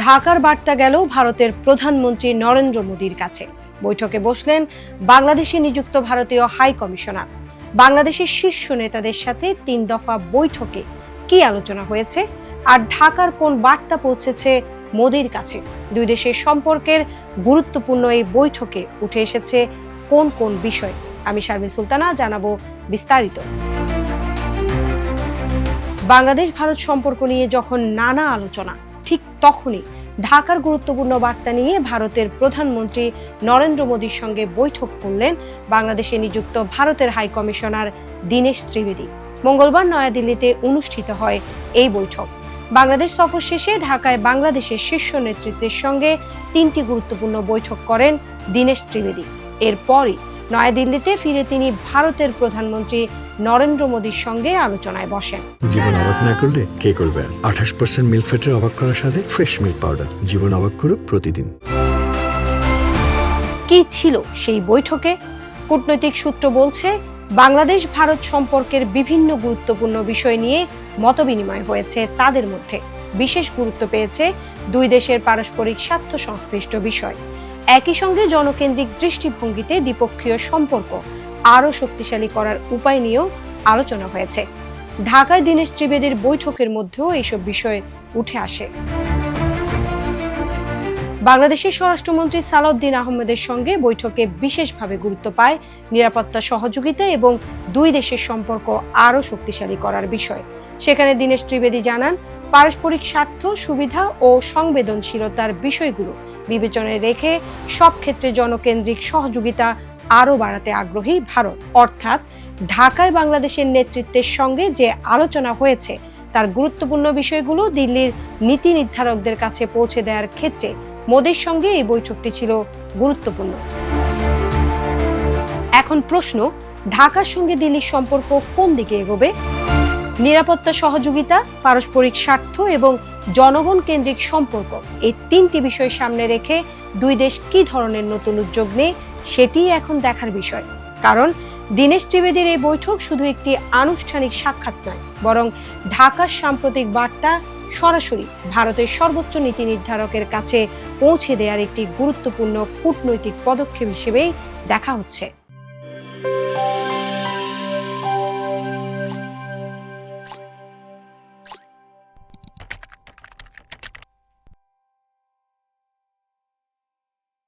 ঢাকার বার্তা গেল ভারতের প্রধানমন্ত্রী নরেন্দ্র মোদীর কাছে। বৈঠকে বসলেন বাংলাদেশে নিযুক্ত ভারতীয় হাই কমিশনার। বাংলাদেশের শীর্ষ নেতাদের সাথে 3 দফা বৈঠকে কি আলোচনা হয়েছে আর ঢাকার কোন বার্তা পৌঁছেছে মোদীর কাছে? দুই দেশের সম্পর্কের গুরুত্বপূর্ণ এই বৈঠকে উঠে এসেছে কোন কোন বিষয়? আমি শারমিন সুলতানা জানাবো বিস্তারিত। বাংলাদেশ ভারত সম্পর্ক নিয়ে যখন নানা আলোচনা, ঠিক তখনই ঢাকার গুরুত্বপূর্ণ বার্তা নিয়ে ভারতের প্রধানমন্ত্রী নরেন্দ্র মোদীর সঙ্গে বৈঠক করলেন বাংলাদেশে নিযুক্ত ভারতের হাই কমিশনার দীনেশ ত্রিবেদী। মঙ্গলবার নয়াদিল্লিতে অনুষ্ঠিত হয় এই বৈঠক। বাংলাদেশ সফর শেষে ঢাকায় বাংলাদেশের শীর্ষ নেতৃত্বের সঙ্গে 3টি গুরুত্বপূর্ণ বৈঠক করেন দীনেশ ত্রিবেদী। এরপরই নয়াদিল্লিতে ফিরে তিনি ভারতের প্রধানমন্ত্রী নরেন্দ্র মোদীর সঙ্গে আলোচনায় বসেন। জীবন অবাক না করলে কে করবে? 28% মিল্ক ফ্যাটের অবাক করার সাথে ফ্রেশ মিল্ক পাউডার। জীবন অবাক করুক প্রতিদিন। কি ছিল সেই বৈঠকে? কূটনৈতিক সূত্র বলছে, বাংলাদেশ ভারত সম্পর্কের বিভিন্ন গুরুত্বপূর্ণ বিষয় নিয়ে মতবিনিময় হয়েছে তাদের মধ্যে। বিশেষ গুরুত্ব পেয়েছে দুই দেশের পারস্পরিক স্বার্থ সংশ্লিষ্ট বিষয়। একই সঙ্গে জনকেন্দ্রিক দৃষ্টিভঙ্গিতে দ্বিপক্ষীয় সম্পর্ক আরও শক্তিশালী করার উপায় নিয়েও আলোচনা হয়েছে। ঢাকায় দীনেশ ত্রিবেদীর বৈঠকের মধ্যেও এইসব বিষয় উঠে আসে। বাংলাদেশের স্বরাষ্ট্রমন্ত্রী সালাউদ্দিন আহমেদের সঙ্গে বৈঠকে বিশেষভাবে গুরুত্ব পায় নিরাপত্তা সহযোগিতা এবং দুই দেশের সম্পর্ক আরও শক্তিশালী করার বিষয়। সেখানে দীনেশ ত্রিবেদী জানান, পারস্পরিক স্বার্থ, সুবিধা ও সংবেদনশীলতার বিষয়গুলো বিবেচনায় রেখে সব ক্ষেত্রে জনকেন্দ্রিক সহযোগিতা আরও বাড়াতে আগ্রহী ভারত। অর্থাৎ ঢাকায় বাংলাদেশের নেতৃত্বের সঙ্গে যে আলোচনা হয়েছে তার গুরুত্বপূর্ণ বিষয়গুলো দিল্লির নীতি নির্ধারকদের কাছে পৌঁছে দেওয়ার ক্ষেত্রে মোদীর সঙ্গে এই বৈঠকটি ছিল গুরুত্বপূর্ণ। এখন প্রশ্ন, ঢাকার সঙ্গে দিল্লির সম্পর্ক কোন দিকে এগোবে? নিরাপত্তা সহযোগিতা, পারস্পরিক স্বার্থ এবং জনগণ কেন্দ্রিক সম্পর্ক, এই 3টি বিষয় সামনে রেখে দুই দেশ কি ধরনের নতুন উদ্যোগ নেয় সেটিই এখন দেখার বিষয়। কারণ দীনেশ ত্রিবেদীর এই বৈঠক শুধু একটি আনুষ্ঠানিক সাক্ষাৎ নয়, বরং ঢাকার সাম্প্রতিক বার্তা সরাসরি ভারতের সর্বোচ্চ নীতি নির্ধারকের কাছে পৌঁছে দেওয়ার একটি গুরুত্বপূর্ণ কূটনৈতিক পদক্ষেপ হিসেবেই দেখা হচ্ছে।